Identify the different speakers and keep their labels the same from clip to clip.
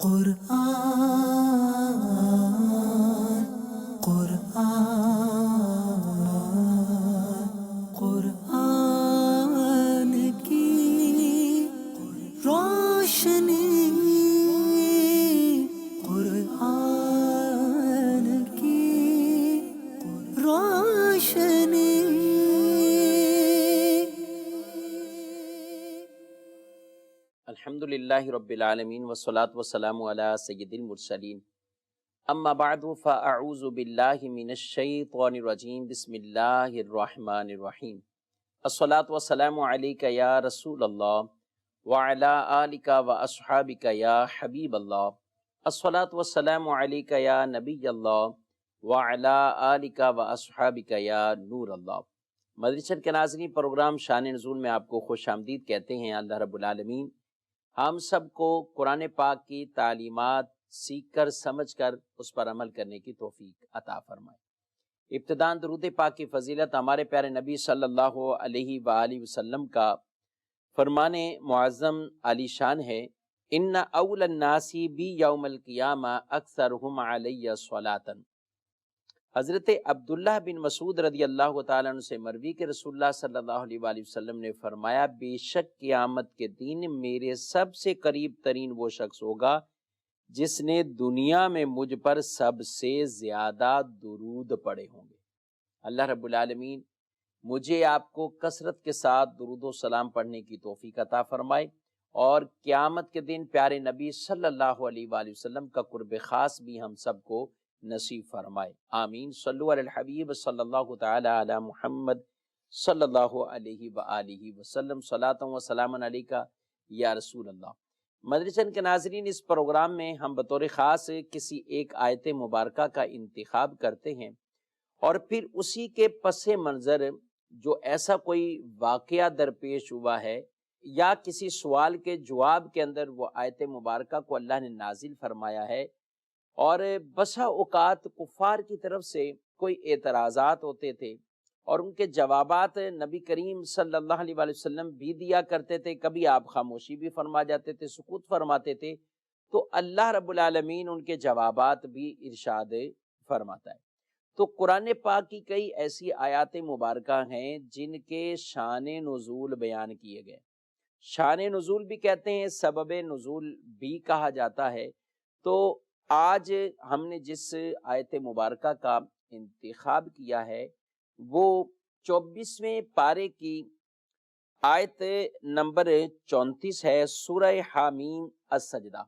Speaker 1: قرآن قرآن قرآن کی روشنی، قرآن کی روشنی۔
Speaker 2: الحمدللہ رب العالمین والصلاة والسلام علی سید المرسلین، اما بعد فاعوذ باللہ من الشیطان الرجیم، بسم اللہ الرحمن الرحیم۔ الصلاة والسلام علیک یا رسول اللہ وعلی آلک واصحابک یا حبیب اللہ۔ الصلاة والسلام علیک یا نبی اللہ وعلی آلک واصحابک یا نور اللہ۔ مدرسہ کے ناظرین، پروگرام شان نزول میں آپ کو خوش آمدید کہتے ہیں۔ اللہ رب العالمین ہم سب کو قرآن پاک کی تعلیمات سیکھ کر سمجھ کر اس پر عمل کرنے کی توفیق عطا فرمائے۔ ابتداً درود پاک کی فضیلت ہمارے پیارے نبی صلی اللہ علیہ وآلہ وسلم کا فرمان معظم علی شان ہے، ان اول الناس بی یوم القیامہ اکثرہم علی صلاۃ۔ حضرت عبداللہ بن مسعود رضی اللہ تعالیٰ عنہ سے مروی کہ رسول اللہ صلی اللہ علیہ وآلہ وسلم نے فرمایا، بے شک قیامت کے دن میرے سب سے قریب ترین وہ شخص ہوگا جس نے دنیا میں مجھ پر سب سے زیادہ درود پڑھے ہوں گے۔ اللہ رب العالمین مجھے آپ کو کثرت کے ساتھ درود و سلام پڑھنے کی توفیق عطا فرمائے، اور قیامت کے دن پیارے نبی صلی اللہ علیہ وآلہ وسلم کا قرب خاص بھی ہم سب کو نصیب فرمائے، آمین۔ صلو علی الحبیب صلی اللہ تعالی علی محمد صلی اللہ علیہ وآلہ وسلم، صلاۃ و سلام علیکہ یا رسول اللہ۔ مدرسہ کے ناظرین، اس پروگرام میں ہم بطور خاص کسی ایک آیت مبارکہ کا انتخاب کرتے ہیں، اور پھر اسی کے پس منظر جو ایسا کوئی واقعہ درپیش ہوا ہے یا کسی سوال کے جواب کے اندر وہ آیت مبارکہ کو اللہ نے نازل فرمایا ہے، اور بسا اوقات کفار کی طرف سے کوئی اعتراضات ہوتے تھے اور ان کے جوابات نبی کریم صلی اللہ علیہ وآلہ وسلم بھی دیا کرتے تھے، کبھی آپ خاموشی بھی فرما جاتے تھے، سکوت فرماتے تھے، تو اللہ رب العالمین ان کے جوابات بھی ارشاد فرماتا ہے۔ تو قرآن پاک کی کئی ایسی آیات مبارکہ ہیں جن کے شان نزول بیان کیے گئے۔ شان نزول بھی کہتے ہیں، سبب نزول بھی کہا جاتا ہے۔ تو آج ہم نے جس آیت مبارکہ کا انتخاب کیا ہے وہ 24ویں پارے کی آیت نمبر 34 ہے، سورہ حامیم السجدہ۔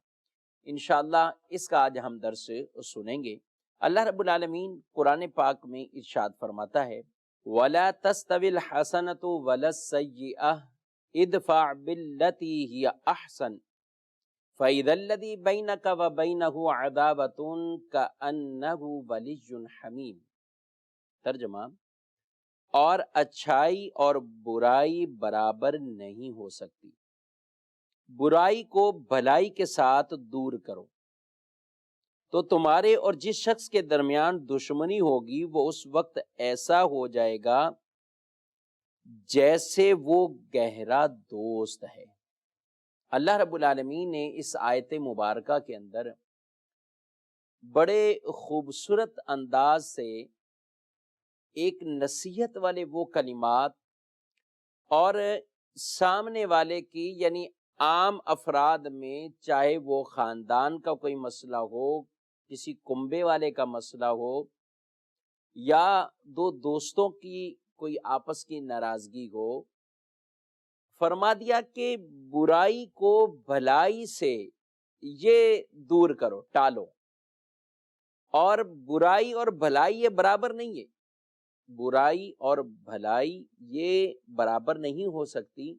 Speaker 2: انشاءاللہ اس کا آج ہم درس سنیں گے۔ اللہ رب العالمین قرآن پاک میں ارشاد فرماتا ہے، وَلَا تَسْتَوِي الْحَسَنَةُ وَلَا السَّيِّئَةُ اِدْفَعْ بِالَّتِي هِيَ أَحْسَنُ فَإِذَا الَّذِي بَيْنَكَ وَبَيْنَهُ عَدَاوَةٌ كَأَنَّهُ وَلِيٌّ حَمِيمٌ۔ ترجمہ، اور اچھائی اور برائی برابر نہیں ہو سکتی، برائی کو بھلائی کے ساتھ دور کرو تو تمہارے اور جس شخص کے درمیان دشمنی ہوگی وہ اس وقت ایسا ہو جائے گا جیسے وہ گہرا دوست ہے۔ اللہ رب العالمین نے اس آیت مبارکہ کے اندر بڑے خوبصورت انداز سے ایک نصیحت والے وہ کلمات اور سامنے والے کی یعنی عام افراد میں، چاہے وہ خاندان کا کوئی مسئلہ ہو، کسی کنبے والے کا مسئلہ ہو، یا دو دوستوں کی کوئی آپس کی ناراضگی ہو، فرما دیا کہ برائی کو بھلائی سے یہ دور کرو، ٹالو۔ اور برائی اور بھلائی یہ برابر نہیں ہے، برائی اور بھلائی یہ برابر نہیں ہو سکتی۔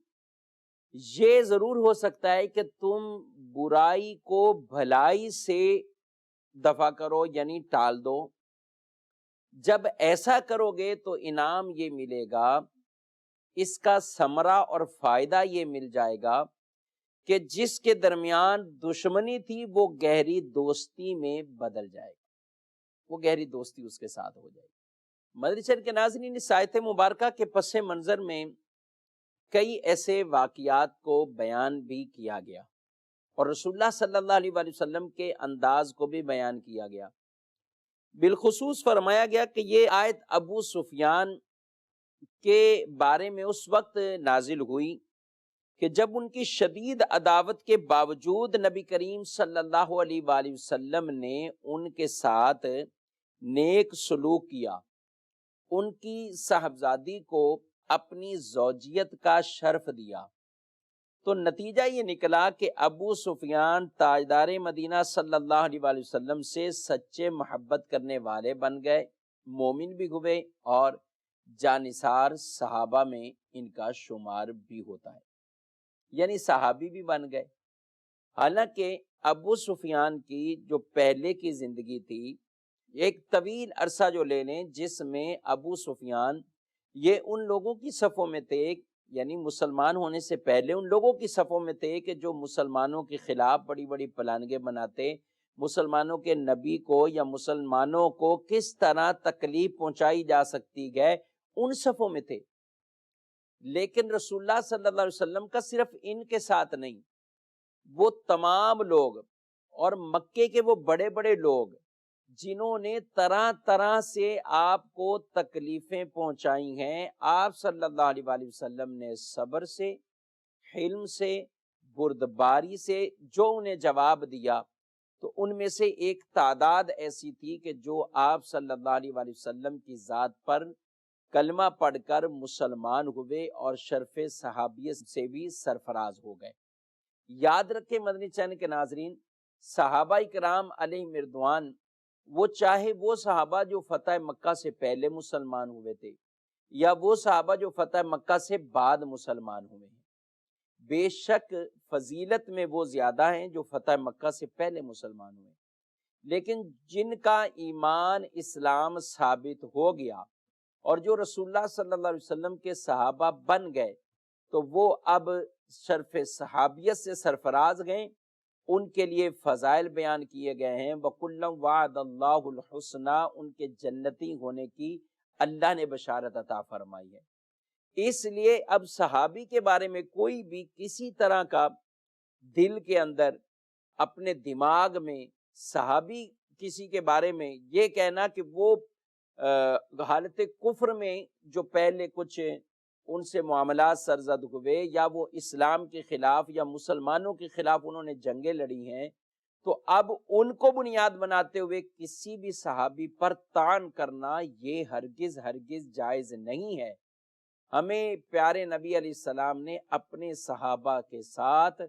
Speaker 2: یہ ضرور ہو سکتا ہے کہ تم برائی کو بھلائی سے دفع کرو، یعنی ٹال دو۔ جب ایسا کرو گے تو انعام یہ ملے گا، اس کا ثمرہ اور فائدہ یہ مل جائے گا کہ جس کے درمیان دشمنی تھی وہ گہری دوستی میں بدل جائے گا، وہ گہری دوستی اس کے ساتھ ہو جائے گی۔ مدرسہ کے ناظرین، اس آیت مبارکہ کے پس منظر میں کئی ایسے واقعات کو بیان بھی کیا گیا، اور رسول اللہ صلی اللہ علیہ وآلہ وسلم کے انداز کو بھی بیان کیا گیا۔ بالخصوص فرمایا گیا کہ یہ آیت ابو سفیان کے بارے میں اس وقت نازل ہوئی کہ جب ان کی شدید عداوت کے باوجود نبی کریم صلی اللہ علیہ وآلہ وسلم نے ان کے ساتھ نیک سلوک کیا، ان کی صاحبزادی کو اپنی زوجیت کا شرف دیا، تو نتیجہ یہ نکلا کہ ابو سفیان تاجدار مدینہ صلی اللہ علیہ وآلہ وسلم سے سچے محبت کرنے والے بن گئے، مومن بھی ہوئے، اور جانثار صحابہ میں ان کا شمار بھی ہوتا ہے، یعنی صحابی بھی بن گئے۔ حالانکہ ابو سفیان کی جو پہلے کی زندگی تھی، ایک طویل عرصہ جو لے لیں، جس میں ابو سفیان یہ ان لوگوں کی صفوں میں تھے، یعنی مسلمان ہونے سے پہلے ان لوگوں کی صفوں میں تھے کہ جو مسلمانوں کے خلاف بڑی بڑی پلانگیں بناتے، مسلمانوں کے نبی کو یا مسلمانوں کو کس طرح تکلیف پہنچائی جا سکتی ہے، ان صفوں میں تھے۔ لیکن رسول اللہ صلی اللہ علیہ وسلم کا صرف ان کے ساتھ نہیں، وہ تمام لوگ اور مکے کے وہ بڑے بڑے لوگ جنہوں نے طرح طرح سے آپ کو تکلیفیں پہنچائی ہیں، آپ صلی اللہ علیہ وآلہ وسلم نے صبر سے، حلم سے، بردباری سے جو انہیں جواب دیا، تو ان میں سے ایک تعداد ایسی تھی کہ جو آپ صلی اللہ علیہ وآلہ وسلم کی ذات پر کلمہ پڑھ کر مسلمان ہوئے اور شرف صحابیت سے بھی سرفراز ہو گئے۔ یاد رکھیں مدنی چینل کے ناظرین، صحابہ اکرام علیہ مردوان، وہ چاہے وہ صحابہ جو فتح مکہ سے پہلے مسلمان ہوئے تھے یا وہ صحابہ جو فتح مکہ سے بعد مسلمان ہوئے ہیں، بے شک فضیلت میں وہ زیادہ ہیں جو فتح مکہ سے پہلے مسلمان ہوئے، لیکن جن کا ایمان اسلام ثابت ہو گیا اور جو رسول اللہ صلی اللہ علیہ وسلم کے صحابہ بن گئے، تو وہ اب شرف صحابیت سے سرفراز گئے، ان کے لیے فضائل بیان کیے گئے ہیں، وَكُلًّا وَعَدَ اللَّهُ الْحُسْنَى، ان کے جنتی ہونے کی اللہ نے بشارت عطا فرمائی ہے۔ اس لیے اب صحابی کے بارے میں کوئی بھی کسی طرح کا دل کے اندر اپنے دماغ میں صحابی کسی کے بارے میں یہ کہنا کہ وہ حالت کفر میں جو پہلے کچھ ان سے معاملات سرزد ہوئے یا وہ اسلام کے خلاف یا مسلمانوں کے خلاف انہوں نے جنگیں لڑی ہیں، تو اب ان کو بنیاد بناتے ہوئے کسی بھی صحابی پر طعن کرنا یہ ہرگز ہرگز جائز نہیں ہے۔ ہمیں پیارے نبی علیہ السلام نے اپنے صحابہ کے ساتھ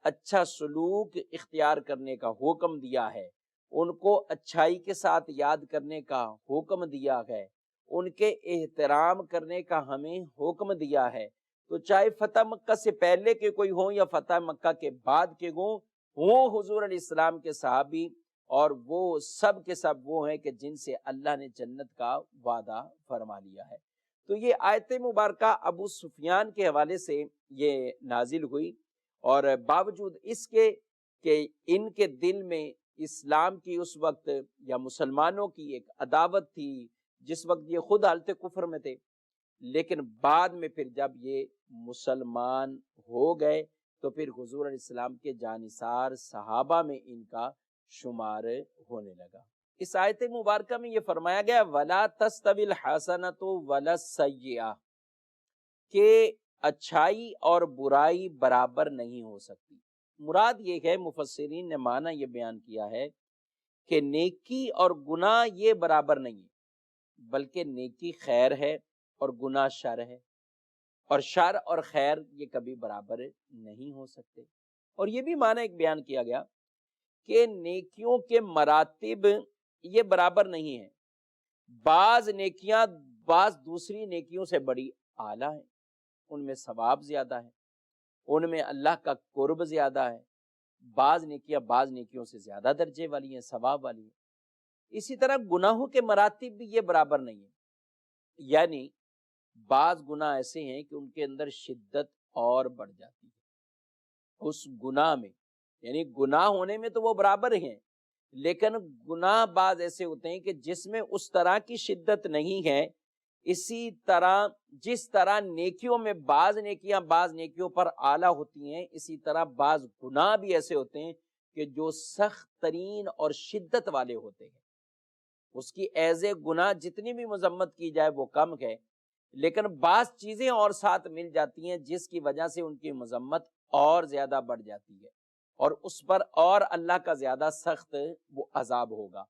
Speaker 2: اچھا سلوک اختیار کرنے کا حکم دیا ہے، ان کو اچھائی کے ساتھ یاد کرنے کا حکم دیا ہے، ان کے احترام کرنے کا ہمیں حکم دیا ہے۔ تو چاہے فتح مکہ سے پہلے کے کوئی ہوں یا فتح مکہ کے بعد کے ہوں حضور علیہ السلام کے صحابی، اور وہ سب کے سب وہ ہیں کہ جن سے اللہ نے جنت کا وعدہ فرما لیا ہے۔ تو یہ آیت مبارکہ ابو سفیان کے حوالے سے یہ نازل ہوئی، اور باوجود اس کے کہ ان کے دل میں اسلام کی اس وقت یا مسلمانوں کی ایک عداوت تھی، جس وقت یہ خود حالت کفر میں تھے، لیکن بعد میں پھر جب یہ مسلمان ہو گئے تو پھر حضور علیہ السلام کے جانثار صحابہ میں ان کا شمار ہونے لگا۔ اس آیت مبارکہ میں یہ فرمایا گیا وَلَا تَسْتَوِي الْحَسَنَةُ وَلَا السَّيِّئَةُ، کہ اچھائی اور برائی برابر نہیں ہو سکتی۔ مراد یہ ہے، مفسرین نے معنی یہ بیان کیا ہے کہ نیکی اور گناہ یہ برابر نہیں ہے، بلکہ نیکی خیر ہے اور گناہ شر ہے، اور شر اور خیر یہ کبھی برابر نہیں ہو سکتے۔ اور یہ بھی معنی ایک بیان کیا گیا کہ نیکیوں کے مراتب یہ برابر نہیں ہیں، بعض نیکیاں بعض دوسری نیکیوں سے بڑی اعلیٰ ہیں، ان میں ثواب زیادہ ہے، ان میں اللہ کا قرب زیادہ ہے، بعض نیکیاں بعض نیکیوں سے زیادہ درجے والی ہیں، ثواب والی ہیں۔ اسی طرح گناہوں کے مراتب بھی یہ برابر نہیں ہیں، یعنی بعض گناہ ایسے ہیں کہ ان کے اندر شدت اور بڑھ جاتی ہے اس گناہ میں، یعنی گناہ ہونے میں تو وہ برابر ہیں، لیکن گناہ بعض ایسے ہوتے ہیں کہ جس میں اس طرح کی شدت نہیں ہے، اسی طرح جس طرح نیکیوں میں بعض نیکیوں پر اعلیٰ ہوتی ہیں، اسی طرح بعض گناہ بھی ایسے ہوتے ہیں کہ جو سخت ترین اور شدت والے ہوتے ہیں۔ اس کی ایز اے گناہ جتنی بھی مذمت کی جائے وہ کم ہے، لیکن بعض چیزیں اور ساتھ مل جاتی ہیں جس کی وجہ سے ان کی مذمت اور زیادہ بڑھ جاتی ہے، اور اس پر اور اللہ کا زیادہ سخت وہ عذاب ہوگا۔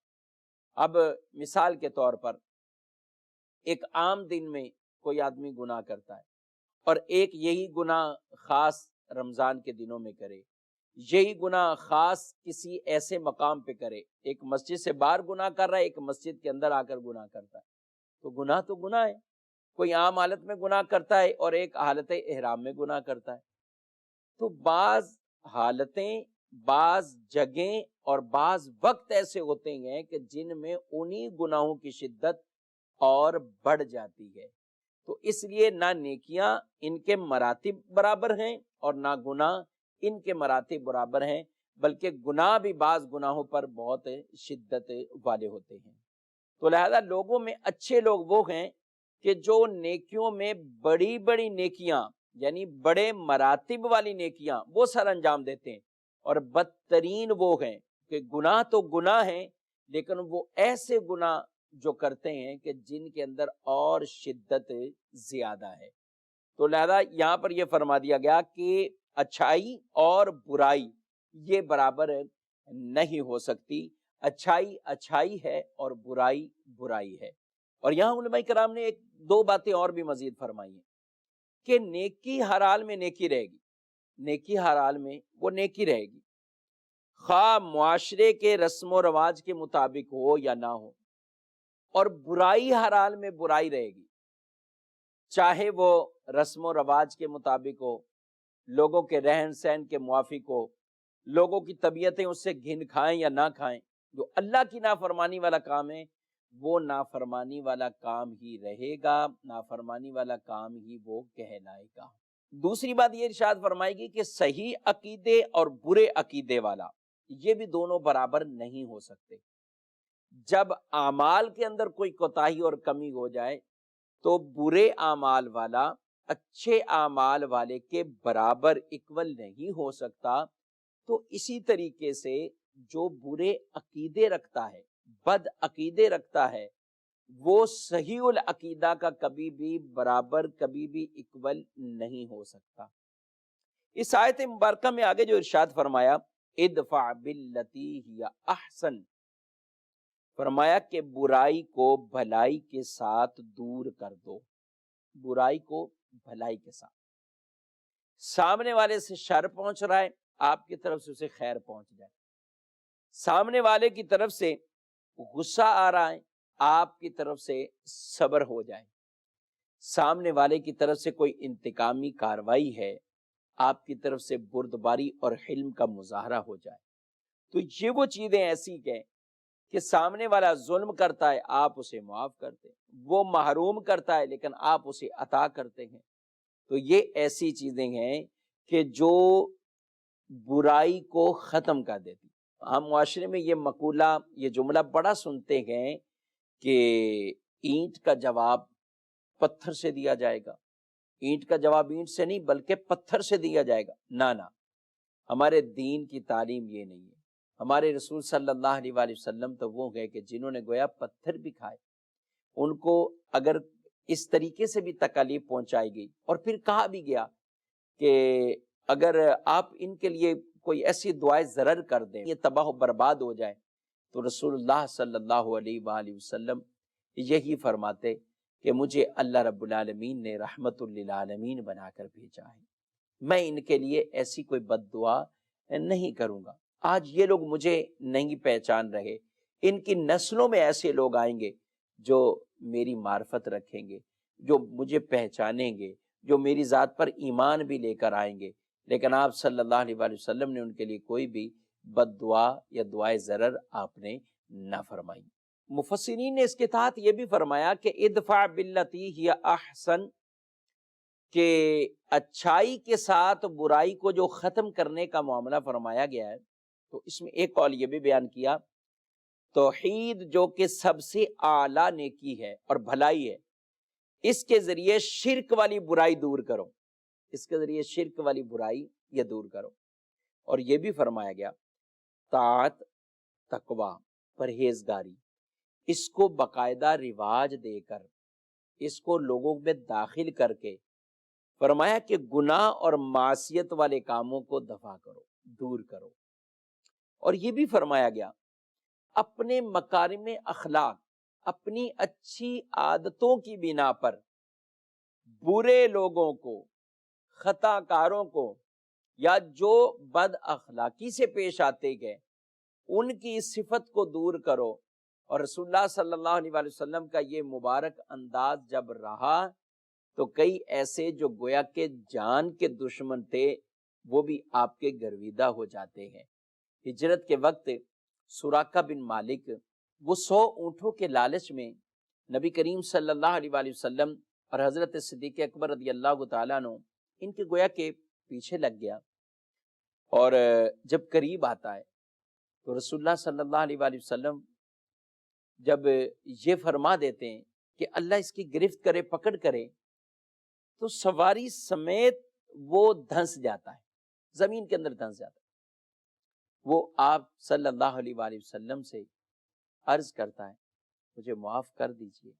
Speaker 2: اب مثال کے طور پر ایک عام دن میں کوئی آدمی گناہ کرتا ہے، اور ایک یہی گناہ خاص رمضان کے دنوں میں کرے، یہی گناہ خاص کسی ایسے مقام پہ کرے، ایک مسجد سے باہر گناہ کر رہا ہے، ایک مسجد کے اندر آ کر گناہ کرتا ہے، تو گناہ ہے۔ کوئی عام حالت میں گناہ کرتا ہے اور ایک حالت احرام میں گناہ کرتا ہے۔ تو بعض حالتیں، بعض جگہیں اور بعض وقت ایسے ہوتے ہیں کہ جن میں انہی گناہوں کی شدت اور بڑھ جاتی ہے۔ تو اس لیے نہ نیکیاں ان کے مراتب برابر ہیں اور نہ گناہ ان کے مراتب برابر ہیں، بلکہ گناہ بھی بعض گناہوں پر بہت شدت والے ہوتے ہیں۔ تو لہذا لوگوں میں اچھے لوگ وہ ہیں کہ جو نیکیوں میں بڑی بڑی نیکیاں، یعنی بڑے مراتب والی نیکیاں وہ سر انجام دیتے ہیں، اور بدترین وہ ہیں کہ گناہ تو گناہ ہیں لیکن وہ ایسے گناہ جو کرتے ہیں کہ جن کے اندر اور شدت زیادہ ہے۔ تو لہذا یہاں پر یہ فرما دیا گیا کہ اچھائی اور برائی یہ برابر نہیں ہو سکتی، اچھائی اچھائی ہے اور برائی برائی ہے۔ اور یہاں علماء کرام نے ایک دو باتیں اور بھی مزید فرمائی ہیں کہ نیکی ہر حال میں نیکی رہے گی، نیکی ہر حال میں وہ نیکی رہے گی، خواہ معاشرے کے رسم و رواج کے مطابق ہو یا نہ ہو، اور برائی ہر حال میں برائی رہے گی، چاہے وہ رسم و رواج کے مطابق ہو، لوگوں کے رہن سہن کے موافق ہو، لوگوں کی طبیعتیں اس سے گھن کھائیں یا نہ کھائیں۔ جو اللہ کی نافرمانی والا کام ہے وہ نافرمانی والا کام ہی رہے گا، نافرمانی والا کام ہی وہ کہلائے گا۔ دوسری بات یہ ارشاد فرمائے گی کہ صحیح عقیدے اور برے عقیدے والا یہ بھی دونوں برابر نہیں ہو سکتے۔ جب اعمال کے اندر کوئی کوتاہی اور کمی ہو جائے تو برے اعمال والا اچھے اعمال والے کے برابر اکول نہیں ہو سکتا۔ تو اسی طریقے سے جو برے عقیدے رکھتا ہے، بد عقیدے رکھتا ہے، وہ صحیح العقیدہ کا کبھی بھی برابر، کبھی بھی اکول نہیں ہو سکتا۔ اس آیت مبارکہ میں آگے جو ارشاد فرمایا ادفع باللتی ہی احسن، فرمایا کہ برائی کو بھلائی کے ساتھ دور کر دو، برائی کو بھلائی کے ساتھ۔ سامنے والے سے شر پہنچ رہا ہے، آپ کی طرف سے اسے خیر پہنچ جائے۔ سامنے والے کی طرف سے غصہ آ رہا ہے، آپ کی طرف سے صبر ہو جائے۔ سامنے والے کی طرف سے کوئی انتقامی کاروائی ہے، آپ کی طرف سے بردباری اور حلم کا مظاہرہ ہو جائے۔ تو یہ وہ چیزیں ایسی کہ سامنے والا ظلم کرتا ہے، آپ اسے معاف کرتے ہیں، وہ محروم کرتا ہے لیکن آپ اسے عطا کرتے ہیں۔ تو یہ ایسی چیزیں ہیں کہ جو برائی کو ختم کر دیتی۔ ہم معاشرے میں یہ مقولہ، یہ جملہ بڑا سنتے ہیں کہ اینٹ کا جواب پتھر سے دیا جائے گا، اینٹ کا جواب اینٹ سے نہیں بلکہ پتھر سے دیا جائے گا۔ نہ، ہمارے دین کی تعلیم یہ نہیں ہے۔ ہمارے رسول صلی اللہ علیہ وآلہ وسلم تو وہ گئے کہ جنہوں نے گویا پتھر بھی کھائے، ان کو اگر اس طریقے سے بھی تکالیف پہنچائی گئی، اور پھر کہا بھی گیا کہ اگر آپ ان کے لیے کوئی ایسی دعائیں ضرر کر دیں یہ تباہ و برباد ہو جائے، تو رسول اللہ صلی اللہ علیہ وآلہ وسلم یہی فرماتے کہ مجھے اللہ رب العالمین نے رحمت للعالمین بنا کر بھیجا ہے، میں ان کے لیے ایسی کوئی بد دعا نہیں کروں گا۔ آج یہ لوگ مجھے نہیں پہچان رہے، ان کی نسلوں میں ایسے لوگ آئیں گے جو میری معرفت رکھیں گے، جو مجھے پہچانیں گے، جو میری ذات پر ایمان بھی لے کر آئیں گے، لیکن آپ صلی اللہ علیہ وآلہ وسلم نے ان کے لیے کوئی بھی بد دعا یا دعائے ضرر آپ نے نہ فرمائی۔ مفسرین نے اس کے تحت یہ بھی فرمایا کہ ادفع باللتی ہی احسن، کہ اچھائی کے ساتھ برائی کو جو ختم کرنے کا معاملہ فرمایا گیا ہے، تو اس میں ایک قول یہ بھی بیان کیا، توحید جو کہ سب سے اعلیٰ نیکی ہے اور بھلائی ہے، اس کے ذریعے شرک والی برائی دور کرو، اس کے ذریعے شرک والی برائی یہ دور کرو۔ اور یہ بھی فرمایا گیا طاعت، تقوی، پرہیزگاری، اس کو باقاعدہ رواج دے کر، اس کو لوگوں میں داخل کر کے فرمایا کہ گناہ اور معصیت والے کاموں کو دفع کرو، دور کرو۔ اور یہ بھی فرمایا گیا اپنے مکارم اخلاق، اپنی اچھی عادتوں کی بنا پر برے لوگوں کو، خطا کاروں کو، یا جو بد اخلاقی سے پیش آتے گئے ان کی اس صفت کو دور کرو۔ اور رسول اللہ صلی اللہ علیہ وآلہ وسلم کا یہ مبارک انداز جب رہا تو کئی ایسے جو گویا کے جان کے دشمن تھے وہ بھی آپ کے گرویدہ ہو جاتے ہیں۔ ہجرت کے وقت سراقہ بن مالک وہ 100 اونٹوں کے لالچ میں نبی کریم صلی اللہ علیہ وآلہ وسلم اور حضرت صدیق اکبر رضی اللہ تعالیٰ عنہ ان کے گویا کے پیچھے لگ گیا، اور جب قریب آتا ہے تو رسول اللہ صلی اللہ علیہ وآلہ وسلم جب یہ فرما دیتے ہیں کہ اللہ اس کی گرفت کرے، پکڑ کرے، تو سواری سمیت وہ دھنس جاتا ہے، زمین کے اندر دھنس جاتا ہے۔ وہ آپ صلی اللہ علیہ وآلہ وسلم سے عرض کرتا ہے مجھے معاف کر دیجئے،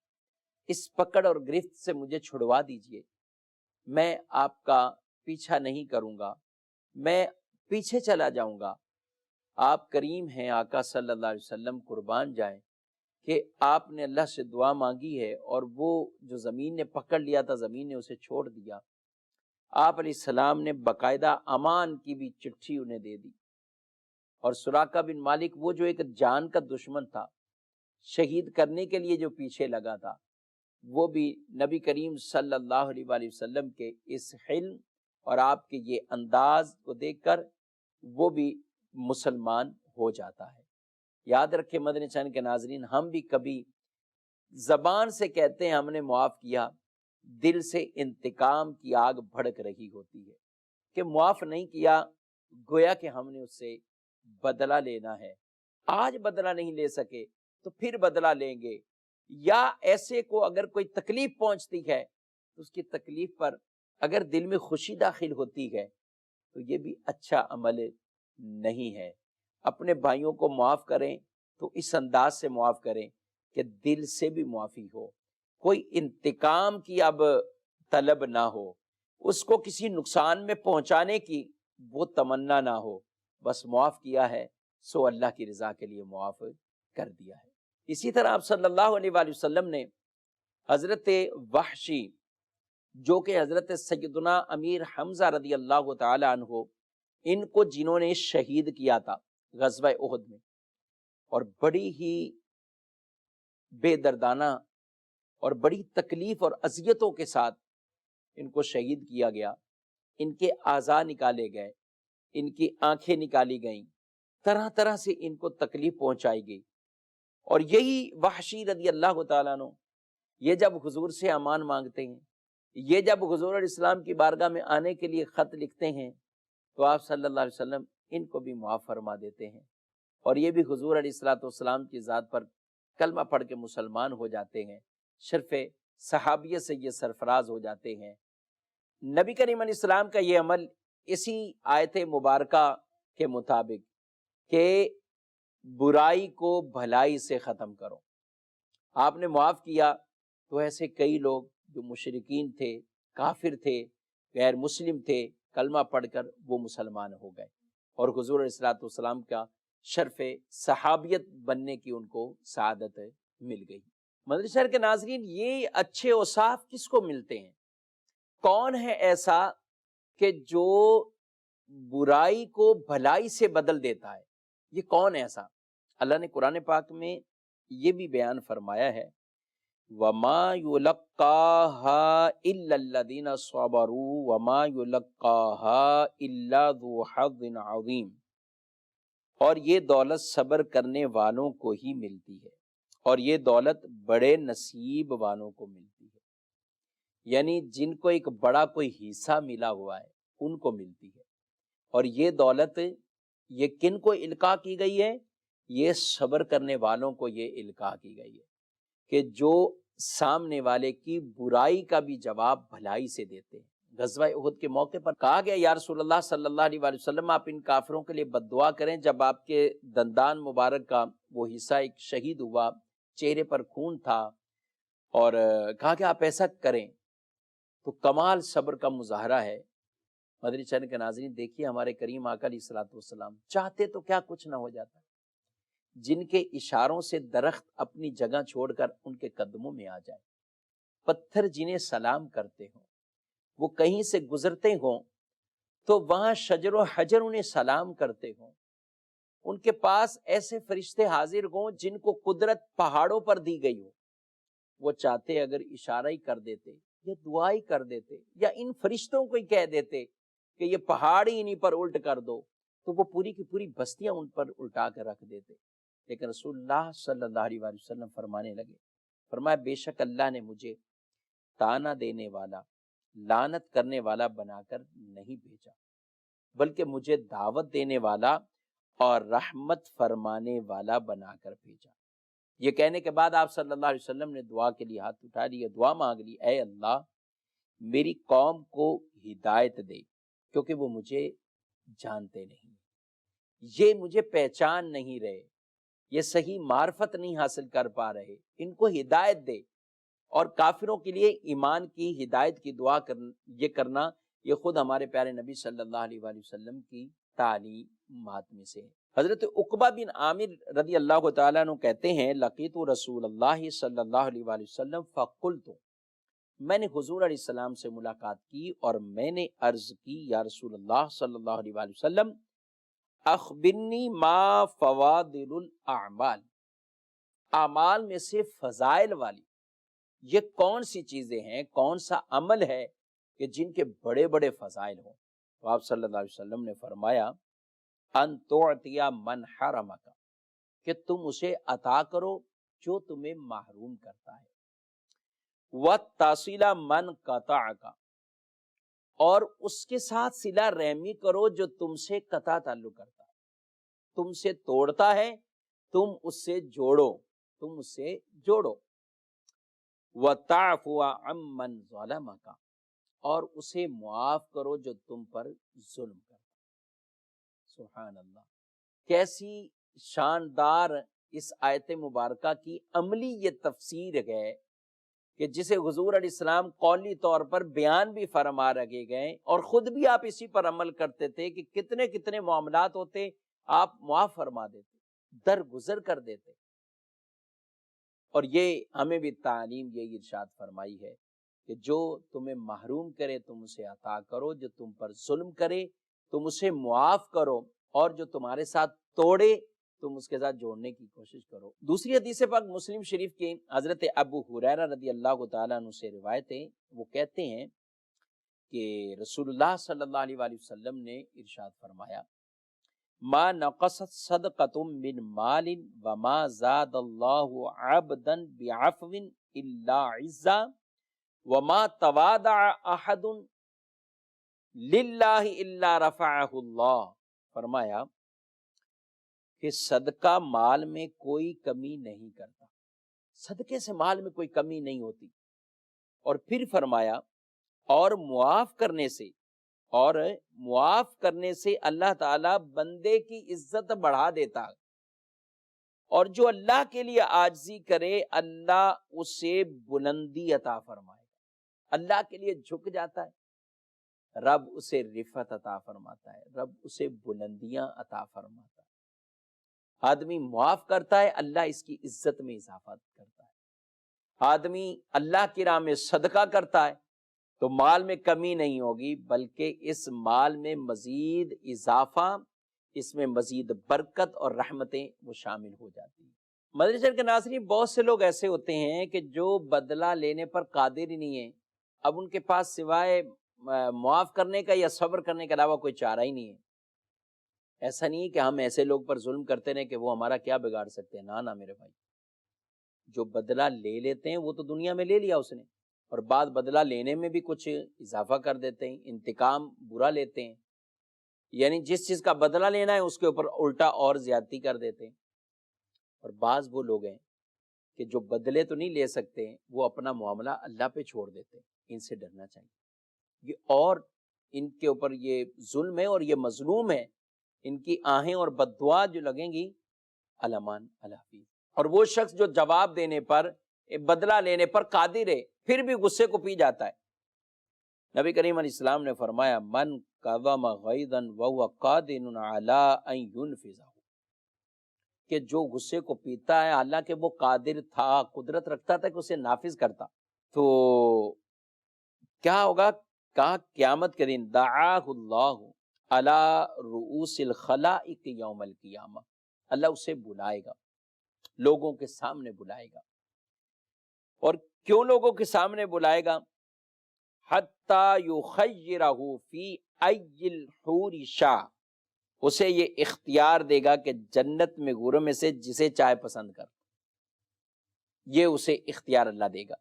Speaker 2: اس پکڑ اور گرفت سے مجھے چھڑوا دیجئے، میں آپ کا پیچھا نہیں کروں گا، میں پیچھے چلا جاؤں گا۔ آپ کریم ہیں آقا صلی اللہ علیہ وسلم، قربان جائیں کہ آپ نے اللہ سے دعا مانگی ہے اور وہ جو زمین نے پکڑ لیا تھا زمین نے اسے چھوڑ دیا۔ آپ علیہ السلام نے باقاعدہ امان کی بھی چٹھی انہیں دے دی، اور سراقہ بن مالک وہ جو ایک جان کا دشمن تھا، شہید کرنے کے لیے جو پیچھے لگا تھا، وہ بھی نبی کریم صلی اللہ علیہ وآلہ وسلم کے اس حلم اور آپ کے یہ انداز کو دیکھ کر وہ بھی مسلمان ہو جاتا ہے۔ یاد رکھیں مدنی چینل کے ناظرین، ہم بھی کبھی زبان سے کہتے ہیں ہم نے معاف کیا، دل سے انتقام کی آگ بھڑک رہی ہوتی ہے کہ معاف نہیں کیا، گویا کہ ہم نے اس سے بدلہ لینا ہے، آج بدلہ نہیں لے سکے تو پھر بدلہ لیں گے، یا ایسے کو اگر کوئی تکلیف پہنچتی ہے تو اس کی تکلیف پر اگر دل میں خوشی داخل ہوتی ہے تو یہ بھی اچھا عمل نہیں ہے۔ اپنے بھائیوں کو معاف کریں تو اس انداز سے معاف کریں کہ دل سے بھی معافی ہو، کوئی انتقام کی اب طلب نہ ہو، اس کو کسی نقصان میں پہنچانے کی وہ تمنا نہ ہو، بس معاف کیا ہے سو اللہ کی رضا کے لیے معاف کر دیا ہے۔ اسی طرح آپ صلی اللہ علیہ وآلہ وسلم نے حضرت وحشی جو کہ حضرت سیدنا امیر حمزہ رضی اللہ تعالی عنہ ان کو جنہوں نے شہید کیا تھا غزوہ احد میں، اور بڑی ہی بے دردانہ اور بڑی تکلیف اور اذیتوں کے ساتھ ان کو شہید کیا گیا، ان کے اعضاء نکالے گئے، ان کی آنکھیں نکالی گئیں، طرح طرح سے ان کو تکلیف پہنچائی گئی، اور یہی وحشی رضی اللہ تعالیٰ عنہ یہ جب حضور سے امان مانگتے ہیں، یہ جب حضور علیہ السلام کی بارگاہ میں آنے کے لیے خط لکھتے ہیں تو آپ صلی اللہ علیہ وسلم ان کو بھی معاف فرما دیتے ہیں، اور یہ بھی حضور علیہ السلام کی ذات پر کلمہ پڑھ کے مسلمان ہو جاتے ہیں، شرف صحابیت سے یہ سرفراز ہو جاتے ہیں۔ نبی کریم علیہ السلام کا یہ عمل اسی آیت مبارکہ کے مطابق کہ برائی کو بھلائی سے ختم کرو، آپ نے معاف کیا تو ایسے کئی لوگ جو مشرکین تھے، کافر تھے، غیر مسلم تھے، کلمہ پڑھ کر وہ مسلمان ہو گئے، اور حضور علیہ السلام کا شرف صحابیت بننے کی ان کو سعادت مل گئی۔ مدنی شہر کے ناظرین، یہ اچھے اوصاف کس کو ملتے ہیں؟ کون ہے ایسا کہ جو برائی کو بھلائی سے بدل دیتا ہے؟ یہ کون ہے ایسا؟ اللہ نے قرآن پاک میں یہ بھی بیان فرمایا ہے وَمَا يُلَقَّاهَا إِلَّا الَّذِينَ صَبَرُوا وَمَا يُلَقَّاهَا إِلَّا ذُو حَظٍّ عَظِيمٍ، اور یہ دولت صبر کرنے والوں کو ہی ملتی ہے، اور یہ دولت بڑے نصیب والوں کو ملتی ہے، یعنی جن کو ایک بڑا کوئی حصہ ملا ہوا ہے ان کو ملتی ہے۔ اور یہ دولت یہ کن کو القاء کی گئی ہے؟ یہ صبر کرنے والوں کو یہ القاء کی گئی ہے، کہ جو سامنے والے کی برائی کا بھی جواب بھلائی سے دیتے ہیں۔ غزوہ احد کے موقع پر کہا گیا یا رسول اللہ صلی اللہ علیہ وآلہ وسلم آپ ان کافروں کے لیے بد دعا کریں، جب آپ کے دندان مبارک کا وہ حصہ ایک شہید ہوا، چہرے پر خون تھا، اور کہا کہ آپ ایسا کریں تو کمال صبر کا مظاہرہ ہے۔ مدنی چینل کے ناظرین دیکھیے ہمارے کریم آقا علیہ الصلوۃ والسلام چاہتے تو کیا کچھ نہ ہو جاتا، جن کے اشاروں سے درخت اپنی جگہ چھوڑ کر ان کے قدموں میں آ جائے، پتھر جنہیں سلام کرتے ہوں، وہ کہیں سے گزرتے ہوں تو وہاں شجر و حجر انہیں سلام کرتے ہوں، ان کے پاس ایسے فرشتے حاضر ہوں جن کو قدرت پہاڑوں پر دی گئی ہو، وہ چاہتے اگر اشارہ ہی کر دیتے یا دعا ہی کر دیتے یا ان فرشتوں کو ہی کہہ دیتے کہ یہ پہاڑ ہی انہیں پر الٹ کر دو، تو وہ پوری کی پوری بستیاں ان پر الٹا کر رکھ دیتے۔ لیکن رسول اللہ صلی اللہ علیہ وآلہ وسلم فرمانے لگے، فرمایا بے شک اللہ نے مجھے تانا دینے والا، لعنت کرنے والا بنا کر نہیں بھیجا، بلکہ مجھے دعوت دینے والا اور رحمت فرمانے والا بنا کر بھیجا۔ یہ کہنے کے بعد آپ صلی اللہ علیہ وسلم نے دعا کے لیے ہاتھ اٹھا لیے، دعا مانگ لی، اے اللہ میری قوم کو ہدایت دے، کیونکہ وہ مجھے جانتے نہیں، یہ مجھے پہچان نہیں رہے، یہ صحیح معرفت نہیں حاصل کر پا رہے، ان کو ہدایت دے۔ اور کافروں کے لیے ایمان کی ہدایت کی دعا کرنا یہ خود ہمارے پیارے نبی صلی اللہ علیہ وآلہ وسلم کی تعلیمات میں سے ہے۔ حضرت عقبہ بن عامر رضی اللہ تعالیٰ عنہ کہتے ہیں لقیت رسول اللہ صلی اللہ علیہ وآلہ وسلم فقلت، میں نے حضور علیہ السلام سے ملاقات کی اور میں نے عرض کی یا رسول اللہ صلی اللہ علیہ وآلہ وسلم اخبرنی ما فوادل الاعمال، اعمال میں سے فضائل والی یہ کون سی چیزیں ہیں، کون سا عمل ہے کہ جن کے بڑے بڑے فضائل ہوں؟ تو آپ صلی اللہ علیہ وسلم نے فرمایا ان تعطی من حرمک، کہ تم اسے عطا کرو جو تمہیں محروم کرتا ہے، وتصل من قطعک، اور اس کے ساتھ صلہ رحمی کرو جو تم سے قطع تعلق کرتا ہے، تم سے توڑتا ہے تم اس سے جوڑو، تم اس سے جوڑو، وتعفو عمن ظلمک، اور اسے معاف کرو جو تم پر ظلم کرتا ہے۔ سبحان اللہ، کیسی شاندار اس آیت مبارکہ کی عملی یہ تفسیر ہے کہ جسے حضور علیہ السلام قولی طور پر بیان بھی فرما رکھے گئے اور خود بھی آپ اسی پر عمل کرتے تھے کہ کتنے کتنے معاملات ہوتے آپ معاف فرما دیتے، درگزر کر دیتے۔ اور یہ ہمیں بھی تعلیم یہی ارشاد فرمائی ہے کہ جو تمہیں محروم کرے تم اسے عطا کرو، جو تم پر ظلم کرے تم اسے معاف کرو، اور جو تمہارے ساتھ توڑے تم اس کے ساتھ جوڑنے کی کوشش کرو۔ دوسری حدیث پاک مسلم شریف کی حضرت ابو ہریرہ رضی اللہ تعالیٰ عنہ سے روایت ہے، وہ کہتے ہیں کہ رسول اللہ صلی اللہ علیہ وآلہ وسلم نے ارشاد فرمایا ما نقصت صدقۃ من مال وما زاد اللہ عبدا بعفو الا عزا وما تواضع احد للہ الا رفعہ اللہ۔ فرمایا کہ صدقہ مال میں کوئی کمی نہیں کرتا، صدقے سے مال میں کوئی کمی نہیں ہوتی، اور پھر فرمایا اور معاف کرنے سے اللہ تعالیٰ بندے کی عزت بڑھا دیتا، اور جو اللہ کے لیے عاجزی کرے اللہ اسے بلندی عطا فرمائے گا، اللہ کے لیے جھک جاتا ہے رب اسے رفعت عطا فرماتا ہے، رب اسے بلندیاں عطا فرماتا ہے۔ آدمی معاف کرتا ہے اللہ اس کی عزت میں اضافہ کرتا ہے، آدمی اللہ کی راہ میں صدقہ کرتا ہے تو مال میں کمی نہیں ہوگی، بلکہ اس مال میں مزید اضافہ، اس میں مزید برکت اور رحمتیں وہ شامل ہو جاتی ہیں۔ مدنی چینل کے ناظرین، بہت سے لوگ ایسے ہوتے ہیں کہ جو بدلہ لینے پر قادر ہی نہیں ہیں، اب ان کے پاس سوائے معاف کرنے کا یا صبر کرنے کے علاوہ کوئی چارہ ہی نہیں ہے۔ ایسا نہیں ہے کہ ہم ایسے لوگ پر ظلم کرتے رہیں کہ وہ ہمارا کیا بگاڑ سکتے ہیں، نہ میرے بھائی، جو بدلہ لے لیتے ہیں وہ تو دنیا میں لے لیا اس نے، اور بعد بدلہ لینے میں بھی کچھ اضافہ کر دیتے ہیں، انتقام برا لیتے ہیں، یعنی جس چیز کا بدلہ لینا ہے اس کے اوپر الٹا اور زیادتی کر دیتے ہیں۔ اور بعض وہ لوگ ہیں کہ جو بدلے تو نہیں لے سکتے وہ اپنا معاملہ اللہ پہ چھوڑ دیتے، ان سے ڈرنا چاہیے۔ یہ اور ان کے اوپر یہ ظلم ہے اور یہ مظلوم ہے، ان کی آہیں اور بددعا جو لگیں گی علامان الحفیظ۔ اور وہ شخص جو جواب دینے پر، بدلہ لینے پر قادر ہے، پھر بھی غصے کو پی جاتا ہے۔ نبی کریم علیہ السلام نے فرمایا من کظم غیظا وهو قادر علی ان ينفذہ، کہ جو غصے کو پیتا ہے حالانکہ وہ قادر تھا، قدرت رکھتا تھا کہ اسے نافذ کرتا، تو کیا ہوگا؟ کہا قیامت کے دن دعاہ اللہ علی رؤوس الخلائق یوم القیامہ، اللہ اسے بلائے گا، لوگوں کے سامنے بلائے گا۔ اور کیوں لوگوں کے سامنے بلائے گا؟ حتی یخیرہ فی ای الحور شاء، اسے یہ اختیار دے گا کہ جنت میں حوروں میں سے جسے چاہے پسند کر، یہ اسے اختیار اللہ دے گا۔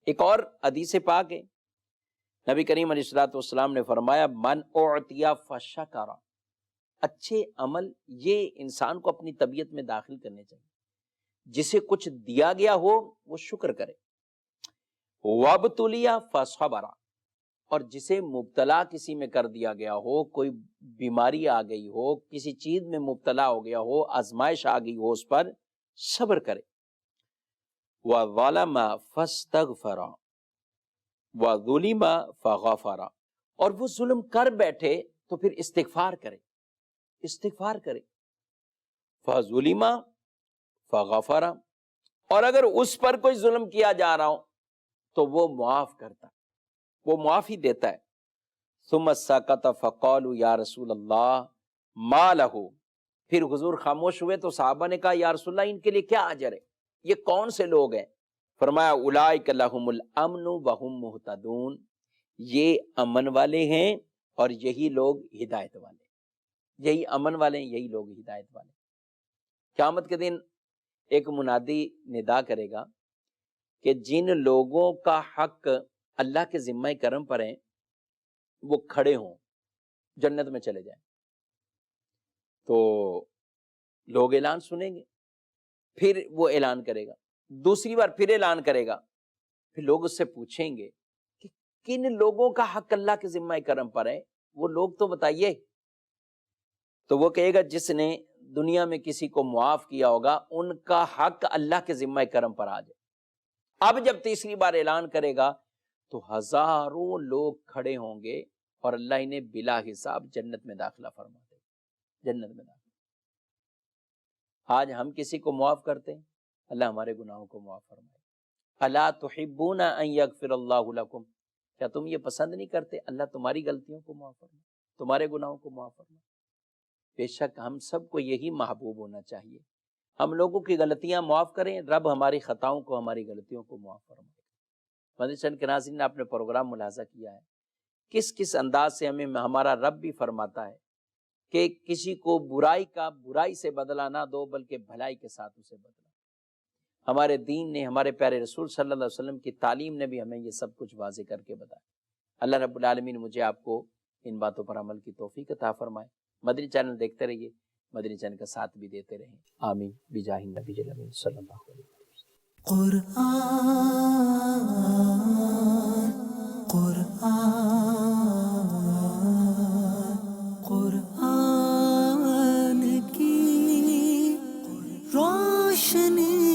Speaker 2: ایک اور حدیث پاک ہے، نبی کریم علیہ الصلوۃ والسلام نے فرمایا من اعطی فشکر، اچھے عمل یہ انسان کو اپنی طبیعت میں داخل کرنے چاہیے، جسے کچھ دیا گیا ہو وہ شکر کرے، وابتلی فصبر، اور جسے مبتلا کسی میں کر دیا گیا ہو، کوئی بیماری آ گئی ہو، کسی چیز میں مبتلا ہو گیا ہو، آزمائش آ گئی ہو، اس پر صبر کرے، وظلم فاستغفر وظلم فغفر، اور وہ ظلم کر بیٹھے تو پھر استغفار کرے، استغفار کرے، فظلم فغفر، اور اگر اس پر کوئی ظلم کیا جا رہا ہو تو وہ معاف کرتا، وہ معافی دیتا ہے۔ ثم سکت فقالوا یا رسول اللہ ما لہ، پھر حضور خاموش ہوئے تو صحابہ نے کہا یا رسول اللہ ان کے لیے کیا اجر ہے، یہ کون سے لوگ ہیں؟ فرمایا اولئک لہم الامن وہم مہتدون، یہ امن والے ہیں اور یہی لوگ ہدایت والے، یہی امن والے ہیں، یہی لوگ ہدایت والے۔ قیامت کے دن ایک منادی ندا کرے گا کہ جن لوگوں کا حق اللہ کے ذمہ کرم پر ہیں وہ کھڑے ہوں، جنت میں چلے جائیں، تو لوگ اعلان سنیں گے، پھر وہ اعلان کرے گا، دوسری بار پھر اعلان کرے گا، پھر لوگ اس سے پوچھیں گے کہ کن لوگوں کا حق اللہ کے ذمہ کرم پر ہے، وہ لوگ تو بتائیے۔ تو وہ کہے گا جس نے دنیا میں کسی کو معاف کیا ہوگا ان کا حق اللہ کے ذمہ کرم پر آ جائے۔ اب جب تیسری بار اعلان کرے گا تو ہزاروں لوگ کھڑے ہوں گے اور اللہ انہیں بلا حساب جنت میں داخلہ فرما دے گا، جنت میں داخلہ۔ آج ہم کسی کو معاف کرتے ہیں، اللہ ہمارے گناہوں کو معاف فرمائے۔ الا تحبون ان یغفر اللہ لکم، کیا تم یہ پسند نہیں کرتے اللہ تمہاری غلطیوں کو معاف فرمائے، تمہارے گناہوں کو معاف فرمائے؟ بے شک ہم سب کو یہی محبوب ہونا چاہیے، ہم لوگوں کی غلطیاں معاف کریں، رب ہماری خطاؤں کو، ہماری غلطیوں کو معاف فرمائے۔ مدنی چینل کے ناظرین نے اپنے پروگرام ملاحظہ کیا ہے کس کس انداز سے ہمیں ہمارا رب بھی فرماتا ہے کہ کسی کو برائی کا برائی سے بدلہ نہ دو بلکہ بھلائی کے ساتھ اسے بدلا۔ ہمارے دین نے، ہمارے پیارے رسول صلی اللہ علیہ وسلم کی تعلیم نے بھی ہمیں یہ سب کچھ واضح کر کے بتایا۔ اللہ رب العالمین مجھے آپ کو ان باتوں پر عمل کی توفیق عطا فرمائے۔ مدنی چینل دیکھتے رہیے، مدنی چینل کا ساتھ بھی دیتے رہیں، آمین بجاہ النبی الامین صلی اللہ علیہ وسلم۔
Speaker 1: قرآن کی روشنی